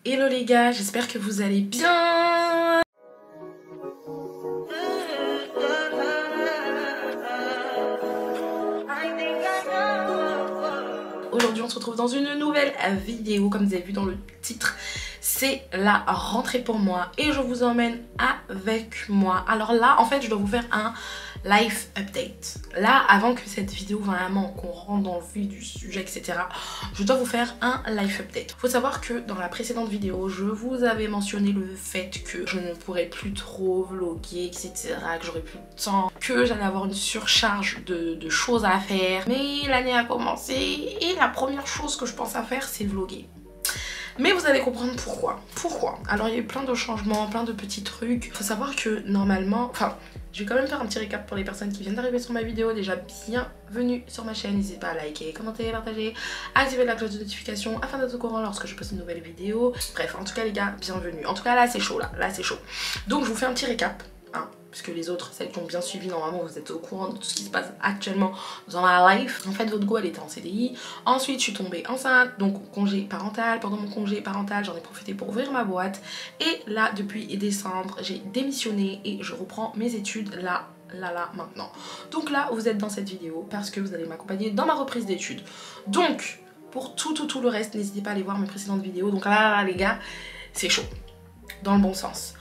Hello les gars, j'espère que vous allez bien. Aujourd'hui on se retrouve dans une nouvelle vidéo, comme vous avez vu dans le titre. C'est la rentrée pour moi et je vous emmène avec moi. Alors là en fait je dois vous faire un life update. Là avant que cette vidéo vraiment qu'on rentre dans le vif du sujet etc, je dois vous faire un life update. Faut savoir que dans la précédente vidéo je vous avais mentionné le fait que je ne pourrais plus trop vlogger etc, que j'aurais plus de temps, que j'allais avoir une surcharge de choses à faire. Mais l'année a commencé et la première chose que je pense à faire c'est vlogger. Mais vous allez comprendre pourquoi. Pourquoi? Alors il y a eu plein de changements, plein de petits trucs. Faut savoir que normalement, enfin je vais quand même faire un petit récap pour les personnes qui viennent d'arriver sur ma vidéo. Déjà bienvenue sur ma chaîne, n'hésitez pas à liker, commenter, partager, activer la cloche de notification afin d'être au courant lorsque je poste une nouvelle vidéo. Bref, en tout cas les gars, bienvenue. En tout cas là c'est chaud, là c'est chaud. Donc je vous fais un petit récap, hein, puisque les autres, celles qui ont bien suivi, normalement vous êtes au courant de tout ce qui se passe actuellement dans ma life. En fait votre go elle était en CDI, ensuite je suis tombée enceinte, donc congé parental. Pendant mon congé parental j'en ai profité pour ouvrir ma boîte et là depuis décembre j'ai démissionné et je reprends mes études là maintenant. Donc là vous êtes dans cette vidéo parce que vous allez m'accompagner dans ma reprise d'études. Donc pour tout le reste n'hésitez pas à aller voir mes précédentes vidéos. Donc là les gars c'est chaud dans le bon sens.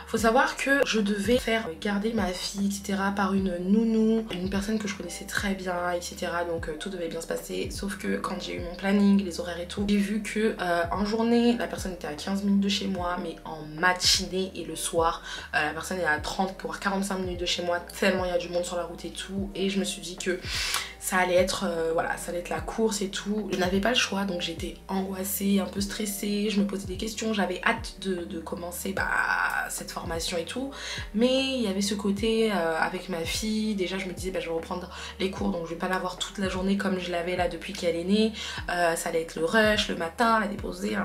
Faut savoir que je devais faire garder ma fille etc par une nounou, une personne que je connaissais très bien etc, donc tout devait bien se passer, sauf que quand j'ai eu mon planning, les horaires et tout, j'ai vu que en journée la personne était à 15 minutes de chez moi, mais en matinée et le soir la personne est à 30 voire 45 minutes de chez moi, tellement il y a du monde sur la route et tout, et je me suis dit que ça allait être voilà, ça allait être la course et tout. Je n'avais pas le choix, donc j'étais angoissée, un peu stressée, je me posais des questions, j'avais hâte de commencer cette formation et tout, mais il y avait ce côté avec ma fille. Déjà je me disais je vais reprendre les cours, donc je vais pas l'avoir toute la journée comme je l'avais là depuis qu'elle est née, ça allait être le rush, le matin, la déposer,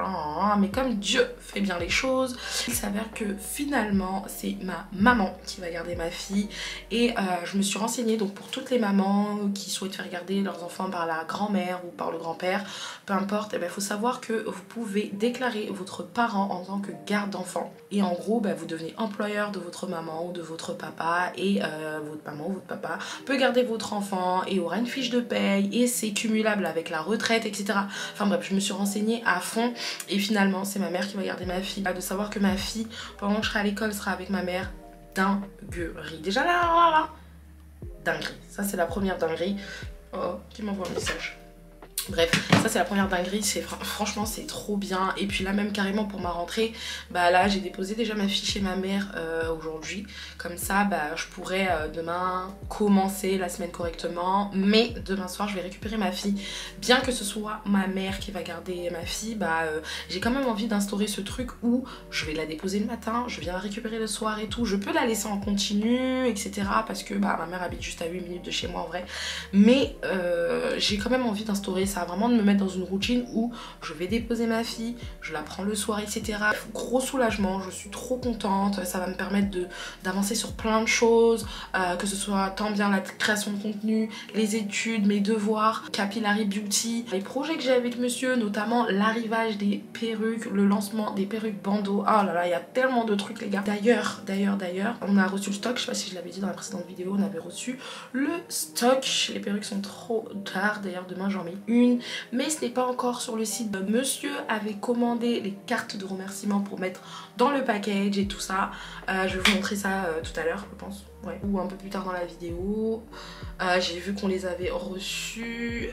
mais comme Dieu fait bien les choses, il s'avère que finalement c'est ma maman qui va garder ma fille, et je me suis renseignée donc pour toutes les mamans qui souhaitent faire garder leurs enfants par la grand-mère ou par le grand-père, peu importe, il faut savoir que vous pouvez déclarer votre parent en tant que garde d'enfant, et en gros vous devenez employeur de votre maman ou de votre papa, et votre maman ou votre papa peut garder votre enfant et aura une fiche de paye, et c'est cumulable avec la retraite etc. Enfin bref, je me suis renseignée à fond et finalement c'est ma mère qui va garder ma fille. De savoir que ma fille pendant que je serai à l'école sera avec ma mère, dinguerie. Déjà là dinguerie, ça c'est la première dinguerie. Oh, qui m'envoie un message. Bref, ça c'est la première dinguerie, franchement c'est trop bien. Et puis là même carrément pour ma rentrée, là j'ai déposé déjà ma fille chez ma mère aujourd'hui. Comme ça je pourrais demain commencer la semaine correctement. Mais demain soir je vais récupérer ma fille. Bien que ce soit ma mère qui va garder ma fille, j'ai quand même envie d'instaurer ce truc où je vais la déposer le matin, je viens la récupérer le soir et tout. Je peux la laisser en continu etc, parce que ma mère habite juste à 8 minutes de chez moi en vrai. Mais j'ai quand même envie d'instaurer ça, vraiment de me mettre dans une routine où je vais déposer ma fille, je la prends le soir etc. Gros soulagement, je suis trop contente, ça va me permettre d'avancer sur plein de choses, que ce soit tant bien la création de contenu, les études, mes devoirs, Capillary Beauty, les projets que j'ai avec monsieur, notamment l'arrivage des perruques, le lancement des perruques bandeaux. Oh là là, il y a tellement de trucs les gars. D'ailleurs, on a reçu le stock, je sais pas si je l'avais dit dans la précédente vidéo, on avait reçu le stock. Les perruques sont trop tard, d'ailleurs demain j'en mets une, mais ce n'est pas encore sur le site. Monsieur avait commandé les cartes de remerciement pour mettre dans le package et tout ça. Je vais vous montrer ça tout à l'heure je pense, ouais, ou un peu plus tard dans la vidéo. J'ai vu qu'on les avait reçus,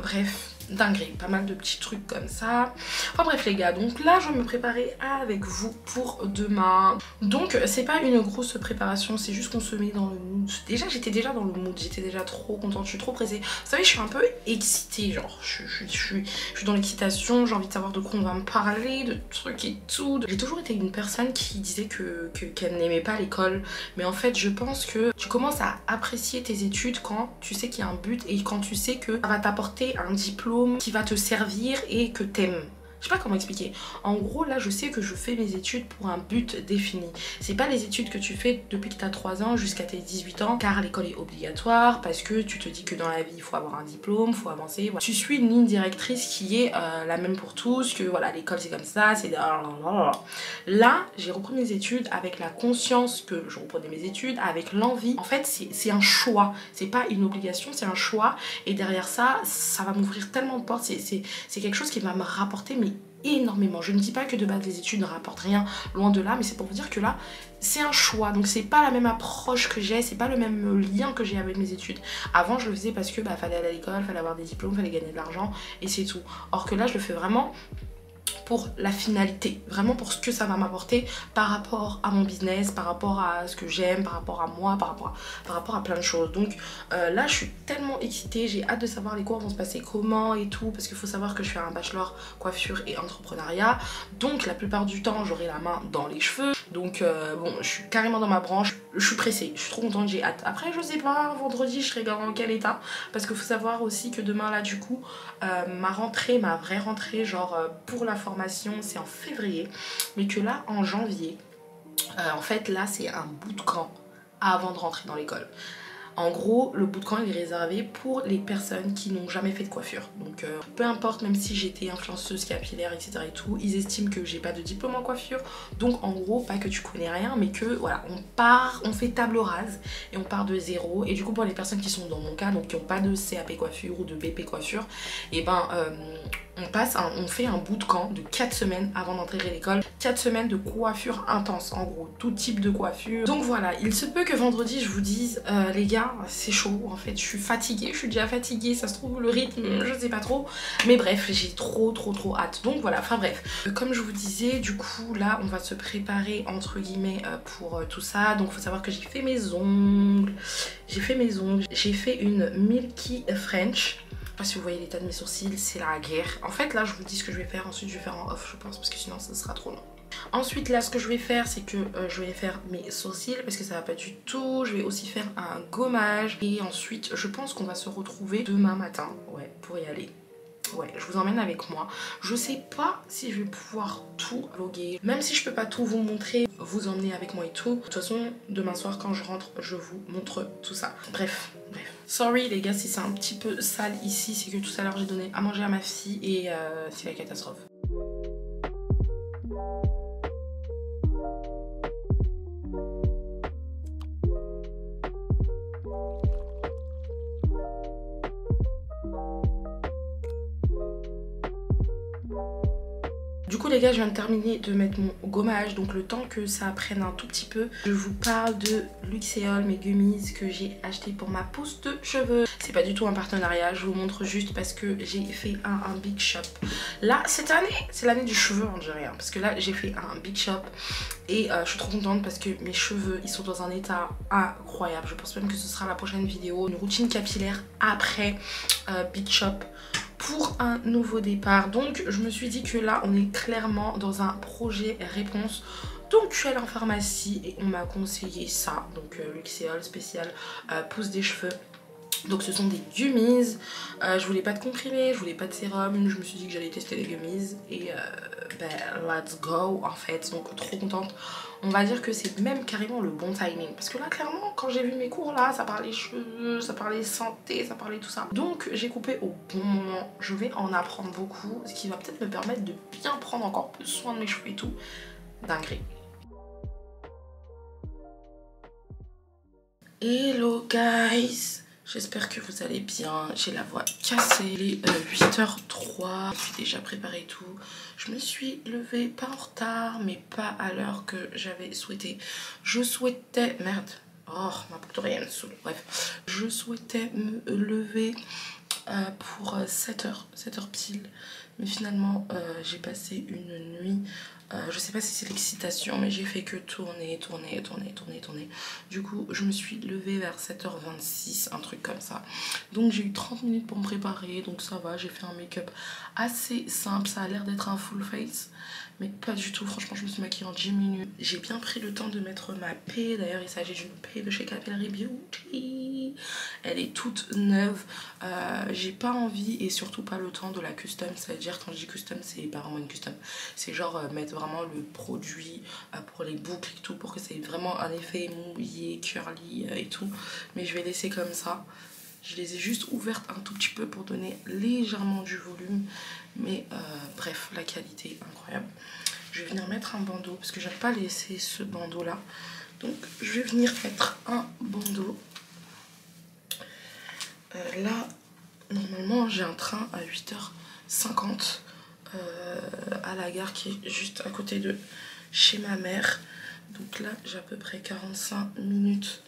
bref, dinguerie, pas mal de petits trucs comme ça. Enfin bref les gars, donc là je vais me préparer avec vous pour demain. Donc c'est pas une grosse préparation, c'est juste qu'on se met dans le mood. Déjà j'étais déjà dans le mood, j'étais déjà trop contente, je suis trop pressée. Vous savez je suis un peu excitée, genre je suis dans l'excitation, j'ai envie de savoir de quoi on va me parler, de trucs et tout. J'ai toujours été une personne qui disait qu'elle n'aimait pas l'école, mais en fait je pense que tu commences à apprécier tes études quand tu sais qu'il y a un but et quand tu sais que ça va t'apporter un diplôme qui va te servir et que t'aimes. Je sais pas comment expliquer. En gros, là, je sais que je fais mes études pour un but défini. C'est pas les études que tu fais depuis que tu as 3 ans jusqu'à tes 18 ans, car l'école est obligatoire, parce que tu te dis que dans la vie, il faut avoir un diplôme, il faut avancer. Voilà. Tu suis une ligne directrice qui est la même pour tous, que voilà, l'école c'est comme ça, c'est... Là, j'ai repris mes études avec la conscience que je reprenais mes études, avec l'envie. En fait, c'est un choix. C'est pas une obligation, c'est un choix. Et derrière ça, ça va m'ouvrir tellement de portes. C'est quelque chose qui va me rapporter, mais énormément. Je ne dis pas que de base les études ne rapportent rien, loin de là, mais c'est pour vous dire que là c'est un choix, donc c'est pas la même approche que j'ai, c'est pas le même lien que j'ai avec mes études. Avant je le faisais parce que fallait aller à l'école, fallait avoir des diplômes, fallait gagner de l'argent et c'est tout. Or que là je le fais vraiment pour la finalité, vraiment pour ce que ça va m'apporter par rapport à mon business, par rapport à ce que j'aime, par rapport à moi, par rapport à plein de choses. Donc là je suis tellement excitée, j'ai hâte de savoir les cours vont se passer comment et tout, parce qu'il faut savoir que je fais un bachelor coiffure et entrepreneuriat, donc la plupart du temps j'aurai la main dans les cheveux, donc bon je suis carrément dans ma branche, je suis pressée, je suis trop contente, j'ai hâte. Après je sais pas, vendredi je serai dans quel état, parce qu'il faut savoir aussi que demain là du coup ma vraie rentrée genre pour la formation c'est en février, mais que là en janvier en fait là c'est un bootcamp avant de rentrer dans l'école. En gros, le bootcamp il est réservé pour les personnes qui n'ont jamais fait de coiffure. Donc peu importe, même si j'étais influenceuse capillaire, etc. et tout, ils estiment que j'ai pas de diplôme en coiffure. Donc en gros, pas que tu connais rien, mais que voilà, on fait table rase et on part de zéro. Et du coup, pour les personnes qui sont dans mon cas, donc qui n'ont pas de CAP coiffure ou de BP coiffure, et ben on fait un bootcamp de 4 semaines avant d'entrer à l'école. 4 semaines de coiffure intense, en gros, tout type de coiffure. Donc voilà, il se peut que vendredi je vous dise les gars, c'est chaud en fait, je suis fatiguée, je suis déjà fatiguée, ça se trouve le rythme, je sais pas trop. Mais bref, j'ai trop hâte. Donc voilà, enfin bref. Comme je vous disais, du coup là on va se préparer entre guillemets pour tout ça. Donc faut savoir que j'ai fait mes ongles, j'ai fait une Milky French. Je sais pas si vous voyez l'état de mes sourcils, c'est la guerre. En fait là je vous dis ce que je vais faire, ensuite je vais faire en off je pense, parce que sinon ça sera trop long. Ensuite là ce que je vais faire c'est que je vais faire mes sourcils parce que ça va pas du tout. Je vais aussi faire un gommage et ensuite je pense qu'on va se retrouver demain matin, ouais, pour y aller. Ouais, je vous emmène avec moi. Je sais pas si je vais pouvoir tout vlogger. Même si je peux pas tout vous montrer, vous emmener avec moi et tout. De toute façon, demain soir quand je rentre, je vous montre tout ça. Bref. Sorry les gars si c'est un petit peu sale ici, c'est que tout à l'heure j'ai donné à manger à ma fille et c'est la catastrophe. Du coup les gars, je viens de terminer de mettre mon gommage, donc le temps que ça prenne un tout petit peu, je vous parle de Luxéol, mes gummies que j'ai acheté pour ma pousse de cheveux. C'est pas du tout un partenariat, je vous montre juste parce que j'ai fait un big shop. Là, cette année, c'est l'année du cheveu, on dirait, hein, parce que là, j'ai fait un big shop et je suis trop contente parce que mes cheveux, ils sont dans un état incroyable. Je pense même que ce sera la prochaine vidéo, une routine capillaire après big shop, pour un nouveau départ. Donc je me suis dit que là on est clairement dans un projet réponse. Donc je suis allée en pharmacie et on m'a conseillé ça, donc Luxéol spécial pousse des cheveux. Donc ce sont des gummies, je voulais pas de comprimés, je voulais pas de sérum, je me suis dit que j'allais tester les gummies et let's go en fait, donc trop contente. On va dire que c'est même carrément le bon timing, parce que là clairement quand j'ai vu mes cours là, ça parlait cheveux, ça parlait santé, ça parlait tout ça. Donc j'ai coupé au bon moment, je vais en apprendre beaucoup, ce qui va peut-être me permettre de bien prendre encore plus soin de mes cheveux et tout. Dinguerie. Hello guys! J'espère que vous allez bien, j'ai la voix cassée, il est 8h03, je suis déjà préparée et tout. Je me suis levée pas en retard mais pas à l'heure que j'avais souhaité. Je souhaitais... Merde, oh ma boucle d'oreille me saoule, bref. Je souhaitais me lever pour 7h pile. Mais finalement j'ai passé une nuit, je sais pas si c'est l'excitation mais j'ai fait que tourner. Du coup je me suis levée vers 7h26, un truc comme ça. Donc j'ai eu 30 minutes pour me préparer, donc ça va, j'ai fait un make-up assez simple, ça a l'air d'être un full face. Mais pas du tout, franchement je me suis maquillée en 10 minutes. J'ai bien pris le temps de mettre ma paix, d'ailleurs il s'agit d'une paix de chez Capillary Beauty. Elle est toute neuve, j'ai pas envie et surtout pas le temps de la custom, c'est-à-dire dire, quand je dis custom, c'est pas vraiment une custom. C'est genre mettre vraiment le produit pour les boucles et tout, pour que ça ait vraiment un effet mouillé, curly et tout. Mais je vais laisser comme ça. Je les ai juste ouvertes un tout petit peu pour donner légèrement du volume. Mais bref, la qualité est incroyable. Je vais venir mettre un bandeau parce que j'aime pas laisser ce bandeau là. Donc je vais venir mettre un bandeau. Là, normalement j'ai un train à 8h50 à la gare qui est juste à côté de chez ma mère. Donc là j'ai à peu près 45 minutes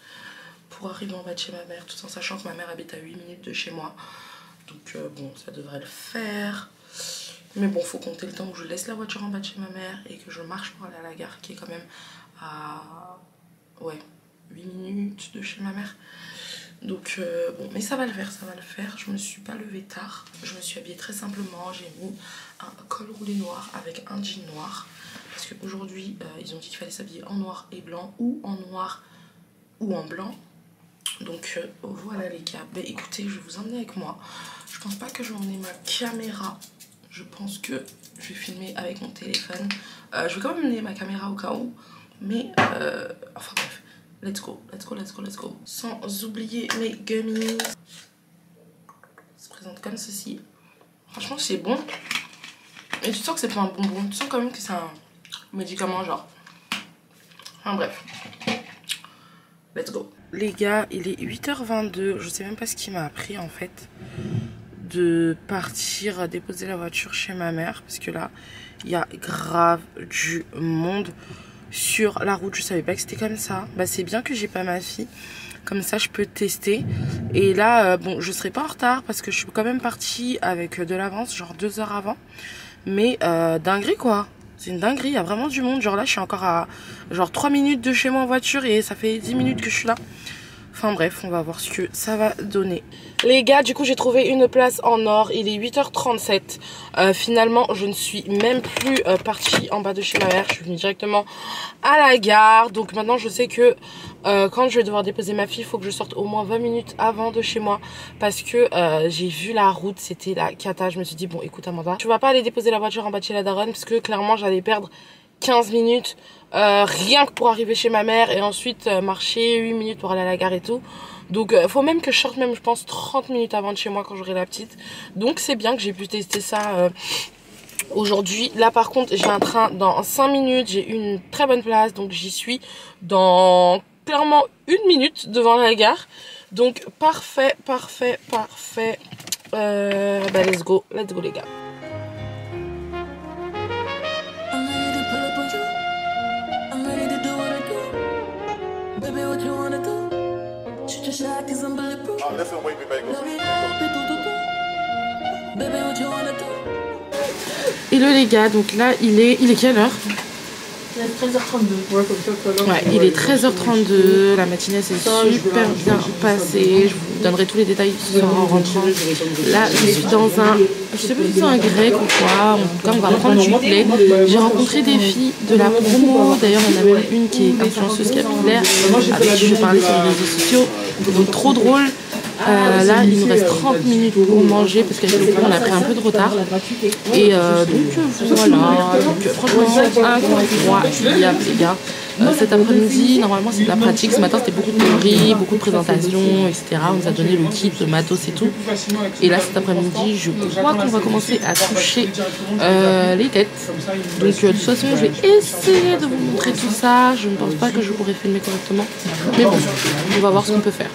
pour arriver en bas de chez ma mère, tout en sachant que ma mère habite à 8 minutes de chez moi. Donc bon, ça devrait le faire. Mais bon, faut compter le temps où je laisse la voiture en bas de chez ma mère et que je marche pour aller à la gare, qui est quand même à 8 minutes de chez ma mère. Donc bon, mais ça va le faire, ça va le faire. Je me suis pas levée tard. Je me suis habillée très simplement. J'ai mis un col roulé noir avec un jean noir. Parce qu'aujourd'hui, ils ont dit qu'il fallait s'habiller en noir et blanc, ou en noir ou en blanc. Donc voilà les gars. Ben écoutez, je vais vous emmener avec moi. Je pense pas que je vais emmener ma caméra. Je pense que je vais filmer avec mon téléphone. Je vais quand même emmener ma caméra au cas où. Mais enfin bref. Let's go, let's go, let's go, let's go. Sans oublier mes gummies. Ça se présente comme ceci. Franchement, c'est bon. Mais tu sens que c'est pas un bonbon. Tu sens quand même que c'est un médicament, genre. Enfin bref. Let's go. Les gars, il est 8h22. Je sais même pas ce qui m'a appris en fait de partir déposer la voiture chez ma mère. Parce que là, il y a grave du monde sur la route. Je savais pas que c'était comme ça. Bah c'est bien que j'ai pas ma fille, comme ça je peux tester. Et là bon, je serai pas en retard parce que je suis quand même partie avec de l'avance, genre 2 heures avant. Mais dinguerie quoi, c'est une dinguerie, il y a vraiment du monde. Genre là je suis encore à genre 3 minutes de chez moi en voiture et ça fait 10 minutes que je suis là. Enfin bref, on va voir ce que ça va donner. Les gars, du coup j'ai trouvé une place en or. Il est 8h37. Finalement je ne suis même plus partie en bas de chez ma mère. Je suis venue directement à la gare. Donc maintenant je sais que quand je vais devoir déposer ma fille, il faut que je sorte au moins 20 minutes avant de chez moi. Parce que j'ai vu la route, c'était la cata. Je me suis dit bon écoute Amanda, tu vas pas aller déposer la voiture en bas de chez la daronne, parce que clairement j'allais perdre 15 minutes rien que pour arriver chez ma mère et ensuite marcher 8 minutes pour aller à la gare et tout. Donc faut même que je sorte même je pense 30 minutes avant de chez moi quand j'aurai la petite. Donc c'est bien que j'ai pu tester ça aujourd'hui. Là par contre j'ai un train dans 5 minutes, j'ai une très bonne place donc j'y suis dans clairement 1 minute devant la gare. Donc parfait, parfait, parfait. Bah let's go les gars. Hello les gars, donc là il est quelle heure? Il est 13h32. Ouais, comme ça, tout à l'heure. Ouais, il est 13h32, la matinée s'est super bien passée. Je vous donnerai tous les détails ce soir en rentrant. Là, je suis dans un, je sais pas si c'est un grec ou quoi, en tout cas on va prendre du play. J'ai rencontré des filles de la promo, d'ailleurs il y en a même une qui est influenceuse capillaire, avec qui je parlais sur les réseaux sociaux, donc trop drôle. Là il nous reste 30 minutes pour manger parce qu'avec le coup on a pris un peu de retard et donc voilà, donc, franchement incroyable les gars. Cet après-midi normalement c'est de la pratique, ce matin c'était beaucoup de théorie, beaucoup de présentations etc, on nous a donné le kit, le matos et tout, et là cet après-midi je crois qu'on va commencer à toucher les têtes. Donc de toute façon je vais essayer de vous montrer tout ça, je ne pense pas que je pourrai filmer correctement mais bon on va voir ce qu'on peut faire.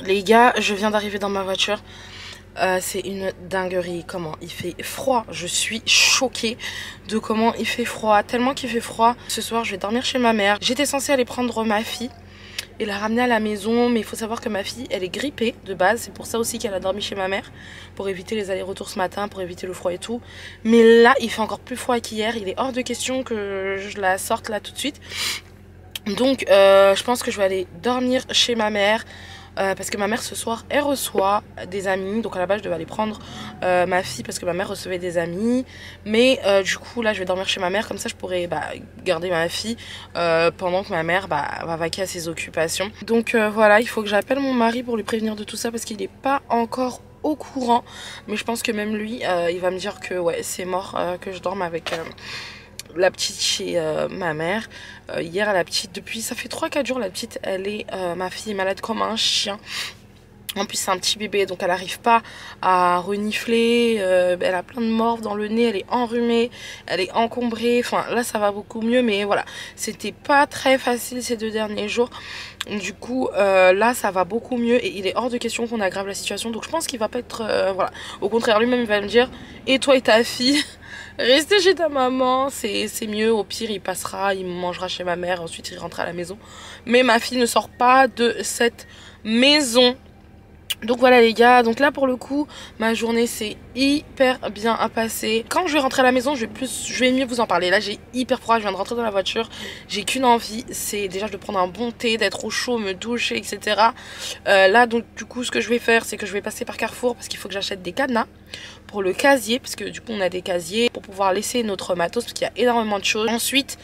Les gars, je viens d'arriver dans ma voiture. C'est une dinguerie. Comment il fait froid. Je suis choquée de comment il fait froid. Tellement qu'il fait froid. Ce soir, je vais dormir chez ma mère. J'étais censée aller prendre ma fille et la ramener à la maison. Mais il faut savoir que ma fille, elle est grippée de base. C'est pour ça aussi qu'elle a dormi chez ma mère. Pour éviter les allers-retours ce matin, pour éviter le froid et tout. Mais là, il fait encore plus froid qu'hier. Il est hors de question que je la sorte là tout de suite. Donc, je pense que je vais aller dormir chez ma mère. parce que ma mère ce soir elle reçoit des amis. Donc à la base je devais aller prendre ma fille parce que ma mère recevait des amis, mais du coup là je vais dormir chez ma mère, comme ça je pourrais garder ma fille pendant que ma mère va vaquer à ses occupations. Donc voilà, il faut que j'appelle mon mari pour lui prévenir de tout ça parce qu'il n'est pas encore au courant, mais je pense que même lui il va me dire que ouais c'est mort que je dorme avec la petite chez ma mère. Hier la petite, depuis ça fait 3-4 jours la petite elle est ma fille est malade comme un chien. En plus c'est un petit bébé donc elle n'arrive pas à renifler, elle a plein de morve dans le nez, elle est enrhumée, elle est encombrée, enfin là ça va beaucoup mieux, mais voilà, c'était pas très facile ces 2 derniers jours. Du coup là ça va beaucoup mieux et il est hors de question qu'on aggrave la situation, donc je pense qu'il va pas être voilà, au contraire lui-même il va me dire et toi et ta fille restez chez ta maman, c'est mieux, au pire il passera, il mangera chez ma mère, ensuite il rentrera à la maison, mais ma fille ne sort pas de cette maison. Donc voilà les gars, donc là pour le coup ma journée s'est hyper bien passée. Quand je vais rentrer à la maison je vais mieux vous en parler. Là j'ai hyper froid, je viens de rentrer dans la voiture, j'ai qu'une envie, c'est déjà de prendre un bon thé, d'être au chaud, me doucher, etc. Là donc du coup ce que je vais faire c'est que je vais passer par Carrefour parce qu'il faut que j'achète des cadenas pour le casier, parce que du coup on a des casiers pour pouvoir laisser notre matos parce qu'il y a énormément de choses. Ensuite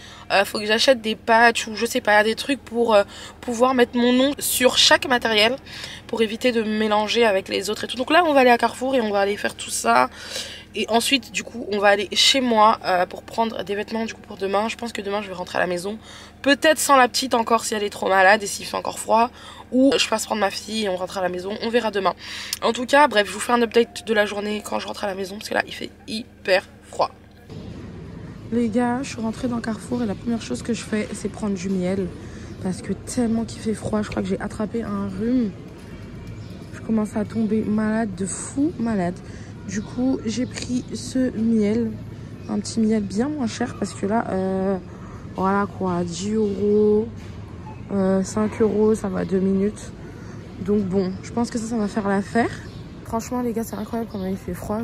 faut que j'achète des patchs ou je sais pas, des trucs pour pouvoir mettre mon nom sur chaque matériel pour éviter de me mélanger avec les autres et tout. Donc là on va aller à Carrefour et on va aller faire tout ça. Et ensuite du coup on va aller chez moi pour prendre des vêtements du coup pour demain. Je pense que demain je vais rentrer à la maison, peut-être sans la petite encore si elle est trop malade et s'il fait encore froid, ou je passe prendre ma fille et on rentre à la maison, on verra demain. En tout cas bref, je vous fais un update de la journée quand je rentre à la maison parce que là il fait hyper froid. Les gars, je suis rentrée dans Carrefour et la première chose que je fais c'est prendre du miel parce que tellement qu'il fait froid, je crois que j'ai attrapé un rhume. Je commence à tomber malade de fou malade. Du coup j'ai pris ce miel, un petit miel bien moins cher parce que là voilà quoi, 10 €, 5 €, ça va 2 minutes. Donc bon, je pense que ça va faire l'affaire. Franchement les gars c'est incroyable comment il fait froid,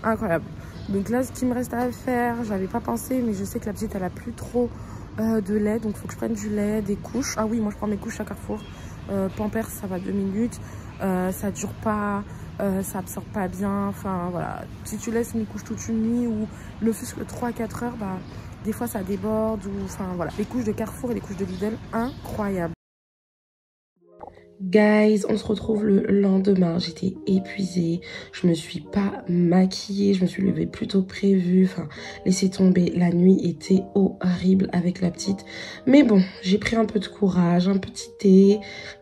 incroyable. Donc là ce qu'il me reste à faire, j'avais pas pensé mais je sais que la petite elle a plus trop de lait, donc il faut que je prenne du lait, des couches. Ah oui, moi je prends mes couches à Carrefour. Pampers ça va 2 minutes, ça dure pas, ça absorbe pas bien, enfin voilà. Si tu laisses une couche toute une nuit ou ne fût-ce que 3-4 heures, des fois ça déborde, ou enfin voilà. Les couches de Carrefour et les couches de Lidl, incroyables. Guys, on se retrouve le lendemain, j'étais épuisée, je me suis pas maquillée, je me suis levée plus tôt que prévu, enfin laissez tomber, la nuit était horrible avec la petite, mais bon, j'ai pris un peu de courage, un petit thé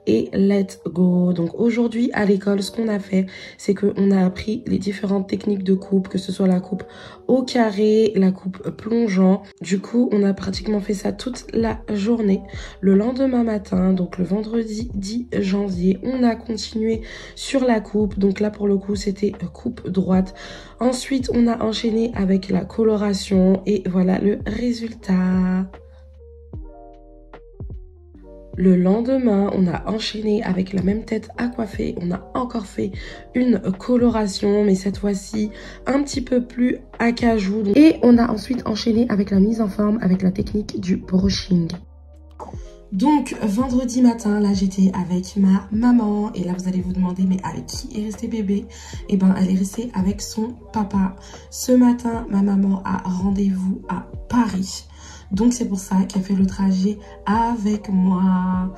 et let's go. Donc aujourd'hui à l'école ce qu'on a fait c'est qu'on a appris les différentes techniques de coupe, que ce soit la coupe au carré, la coupe plongeant. Du coup on a pratiquement fait ça toute la journée. Le lendemain matin, donc le vendredi 10 janvier, on a continué sur la coupe. Donc là pour le coup c'était coupe droite. Ensuite on a enchaîné avec la coloration et voilà le résultat. Le lendemain, on a enchaîné avec la même tête à coiffer. On a encore fait une coloration, mais cette fois-ci un petit peu plus acajou. Et on a ensuite enchaîné avec la mise en forme avec la technique du brushing. Donc vendredi matin, là j'étais avec ma maman et là vous allez vous demander mais avec qui est resté bébé? Et ben elle est restée avec son papa. Ce matin, ma maman a rendez-vous à Paris. Donc c'est pour ça qu'elle fait le trajet avec moi.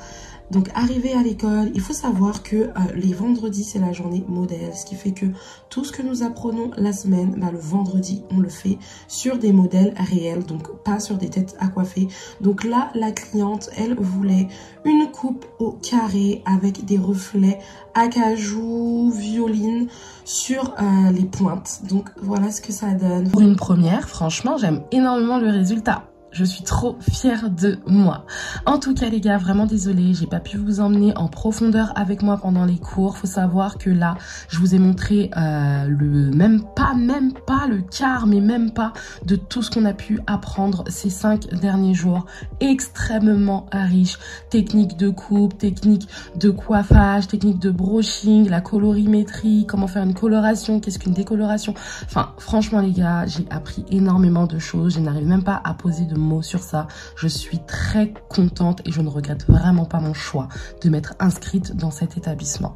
Donc arrivé à l'école, il faut savoir que les vendredis c'est la journée modèle. Ce qui fait que tout ce que nous apprenons la semaine, le vendredi on le fait sur des modèles réels. Donc pas sur des têtes à coiffer. Donc là la cliente elle voulait une coupe au carré avec des reflets acajou, violine sur les pointes. Donc voilà ce que ça donne. Pour une première, franchement j'aime énormément le résultat. Je suis trop fière de moi. En tout cas les gars, vraiment désolée, j'ai pas pu vous emmener en profondeur avec moi pendant les cours. Faut savoir que là, je vous ai montré même pas le quart, mais même pas de tout ce qu'on a pu apprendre ces 5 derniers jours. Extrêmement riche. Technique de coupe, technique de coiffage, technique de brushing, la colorimétrie, comment faire une coloration, qu'est-ce qu'une décoloration. Enfin, franchement les gars, j'ai appris énormément de choses. Je n'arrive même pas à poser de mot sur ça. Je suis très contente et je ne regrette vraiment pas mon choix de m'être inscrite dans cet établissement.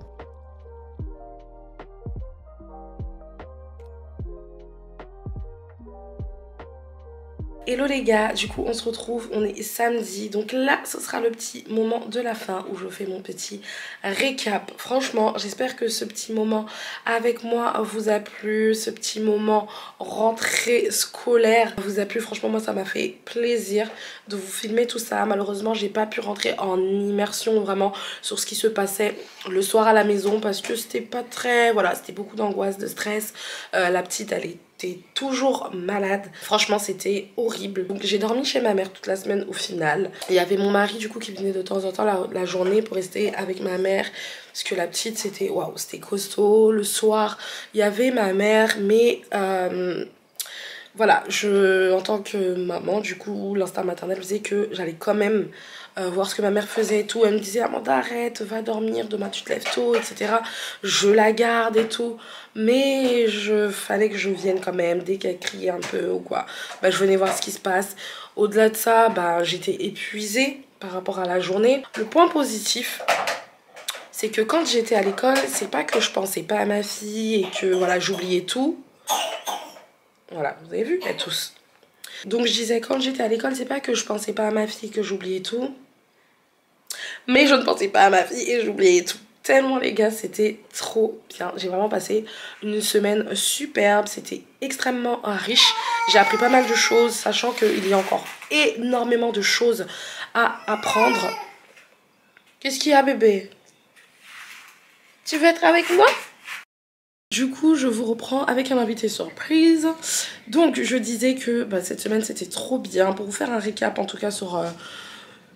Hello les gars, du coup on se retrouve, on est samedi, donc là ce sera le petit moment de la fin où je fais mon petit récap. Franchement j'espère que ce petit moment avec moi vous a plu, ce petit moment rentrée scolaire vous a plu. Franchement moi ça m'a fait plaisir de vous filmer tout ça. Malheureusement j'ai pas pu rentrer en immersion vraiment sur ce qui se passait le soir à la maison parce que c'était pas très, voilà, c'était beaucoup d'angoisse, de stress. La petite elle était toujours malade, franchement c'était horrible. Donc j'ai dormi chez ma mère toute la semaine au final. Il y avait mon mari du coup qui venait de temps en temps la journée pour rester avec ma mère parce que la petite c'était waouh, c'était costaud. Le soir il y avait ma mère mais voilà, en tant que maman du coup l'instinct maternel faisait que j'allais quand même voir ce que ma mère faisait et tout. Elle me disait Amanda arrête, va dormir, demain tu te lèves tôt, etc. Je la garde et tout, mais fallait que je vienne quand même dès qu'elle criait un peu ou quoi. Bah, je venais voir ce qui se passe. Au-delà de ça, bah, j'étais épuisée par rapport à la journée. Le point positif, c'est que quand j'étais à l'école, c'est pas que je pensais pas à ma fille et que voilà j'oubliais tout. Voilà, vous avez vu, elle tous. Donc je disais quand j'étais à l'école, c'est pas que je pensais pas à ma fille, que j'oubliais tout. Mais je ne pensais pas à ma fille et j'oubliais tout. Tellement les gars, c'était trop bien. J'ai vraiment passé une semaine superbe. C'était extrêmement riche. J'ai appris pas mal de choses, sachant qu'il y a encore énormément de choses à apprendre. Qu'est-ce qu'il y a bébé? Tu veux être avec moi? Du coup, je vous reprends avec un invité surprise. Donc, je disais que bah, cette semaine, c'était trop bien. Pour vous faire un récap, en tout cas, sur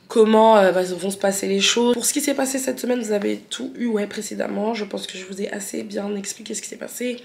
comment vont se passer les choses. Pour ce qui s'est passé cette semaine, vous avez tout eu précédemment. Je pense que je vous ai assez bien expliqué ce qui s'est passé.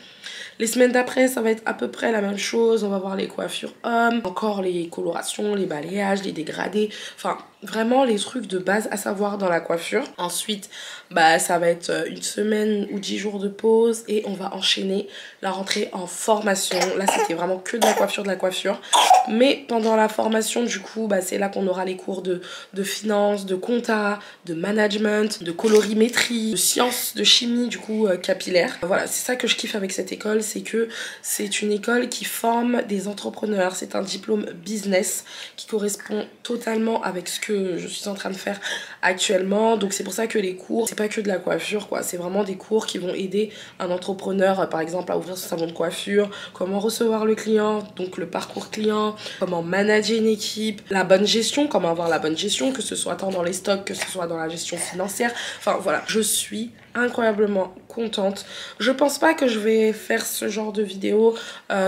Les semaines d'après, ça va être à peu près la même chose. On va voir les coiffures hommes, encore les colorations, les balayages, les dégradés. Enfin, vraiment les trucs de base à savoir dans la coiffure. Ensuite, bah, ça va être une semaine ou 10 jours de pause et on va enchaîner la rentrée en formation. Là, c'était vraiment que de la coiffure. Mais pendant la formation, du coup, bah, c'est là qu'on aura les cours de finance, de compta, de management, de colorimétrie, de sciences, de chimie, du coup, capillaire. Voilà, c'est ça que je kiffe avec cette école, c'est que c'est une école qui forme des entrepreneurs. C'est un diplôme business qui correspond totalement avec ce que je suis en train de faire actuellement. Donc c'est pour ça que les cours, c'est pas que de la coiffure, quoi. C'est vraiment des cours qui vont aider un entrepreneur, par exemple, à ouvrir son salon de coiffure, comment recevoir le client, donc le parcours client, comment manager une équipe, la bonne gestion, comment avoir la bonne gestion, que ce soit tant dans les stocks, que ce soit dans la gestion financière. Enfin voilà, je suis incroyablement contente. Je pense pas que je vais faire ce genre de vidéo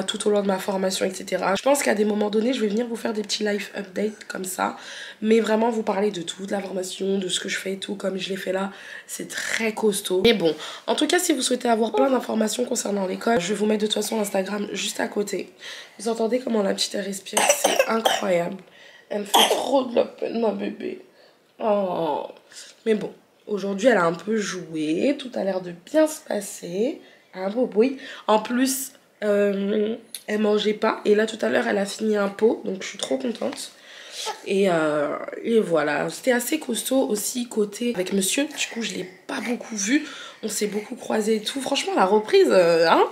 tout au long de ma formation, etc. Je pense qu'à des moments donnés, je vais venir vous faire des petits live updates comme ça, mais vraiment vous parler de tout, de la formation, de ce que je fais et tout, comme je l'ai fait là. C'est très costaud. Mais bon, en tout cas, si vous souhaitez avoir plein d'informations concernant l'école, je vais vous mettre de toute façon l'Instagram juste à côté. Vous entendez comment la petite elle respire? C'est incroyable. Elle me fait trop de la peine, ma bébé. Oh. Mais bon, aujourd'hui, elle a un peu joué. Tout a l'air de bien se passer. Un beau bruit. En plus, elle mangeait pas. Et là, tout à l'heure, elle a fini un pot. Donc, je suis trop contente. Et voilà. C'était assez costaud aussi côté avec monsieur. Du coup, je l'ai pas beaucoup vu. On s'est beaucoup croisés et tout. Franchement, la reprise, hein,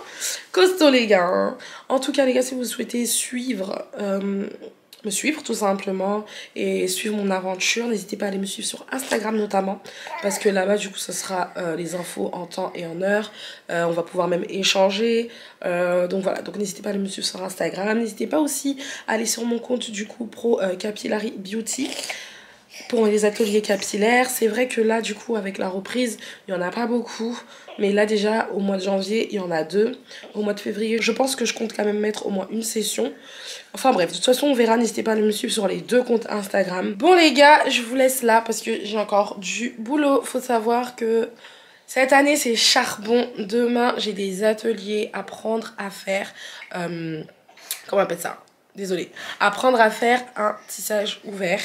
costaud, les gars. Hein. En tout cas, les gars, si vous souhaitez suivre... me suivre tout simplement et suivre mon aventure, n'hésitez pas à aller me suivre sur Instagram notamment parce que là-bas du coup ce sera les infos en temps et en heure, on va pouvoir même échanger, donc voilà, donc n'hésitez pas à aller me suivre sur Instagram, n'hésitez pas aussi à aller sur mon compte du coup pro Capillary Beauty pour les ateliers capillaires. C'est vrai que là du coup avec la reprise il n'y en a pas beaucoup, mais là déjà au mois de janvier il y en a 2, au mois de février je pense que je compte quand même mettre au moins une session. Enfin bref, de toute façon on verra, n'hésitez pas à me suivre sur les 2 comptes Instagram. Bon les gars, je vous laisse là parce que j'ai encore du boulot. Faut savoir que cette année c'est charbon. Demain j'ai des ateliers à apprendre à faire, comment on appelle ça? Désolée. Apprendre à faire un tissage ouvert.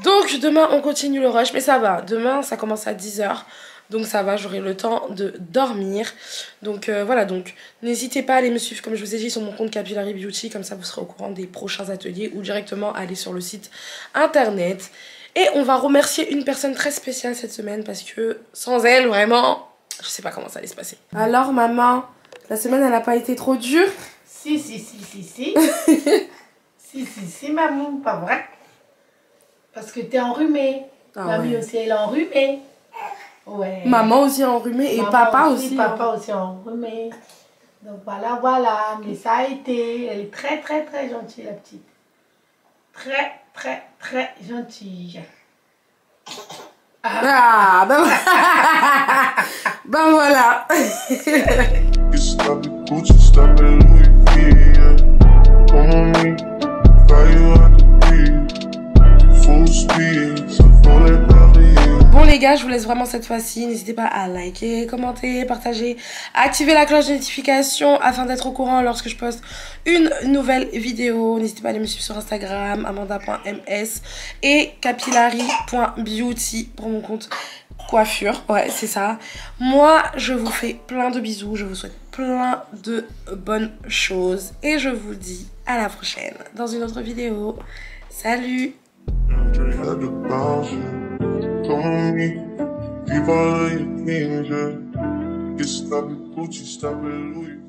Donc demain on continue le rush, mais ça va, demain ça commence à 10 h. Donc ça va, j'aurai le temps de dormir. Donc voilà, donc n'hésitez pas à aller me suivre comme je vous ai dit sur mon compte Capillary Beauty. Comme ça vous serez au courant des prochains ateliers ou directement aller sur le site internet. Et on va remercier une personne très spéciale cette semaine parce que sans elle, vraiment, je sais pas comment ça allait se passer. Alors maman, la semaine elle n'a pas été trop dure? Si. Si, maman, pas vrai. Parce que t'es enrhumée. Mamie aussi, elle est enrhumée. Ouais. Maman aussi enrhumée et maman papa aussi. Papa aussi enrhumé. Donc voilà. Mais ça a été. Elle est très gentille, la petite. Très gentille. Ah, ben voilà. Bon les gars, je vous laisse vraiment cette fois-ci. N'hésitez pas à liker, commenter, partager, activer la cloche de notification afin d'être au courant lorsque je poste une nouvelle vidéo. N'hésitez pas à aller me suivre sur Instagram, amanda.ms et capillary.beauty pour mon compte coiffure. Ouais, c'est ça. Moi, je vous fais plein de bisous. Je vous souhaite plein de bonnes choses. Et je vous dis à la prochaine dans une autre vidéo. Salut! Stop it, Gucci, stop it, Louis.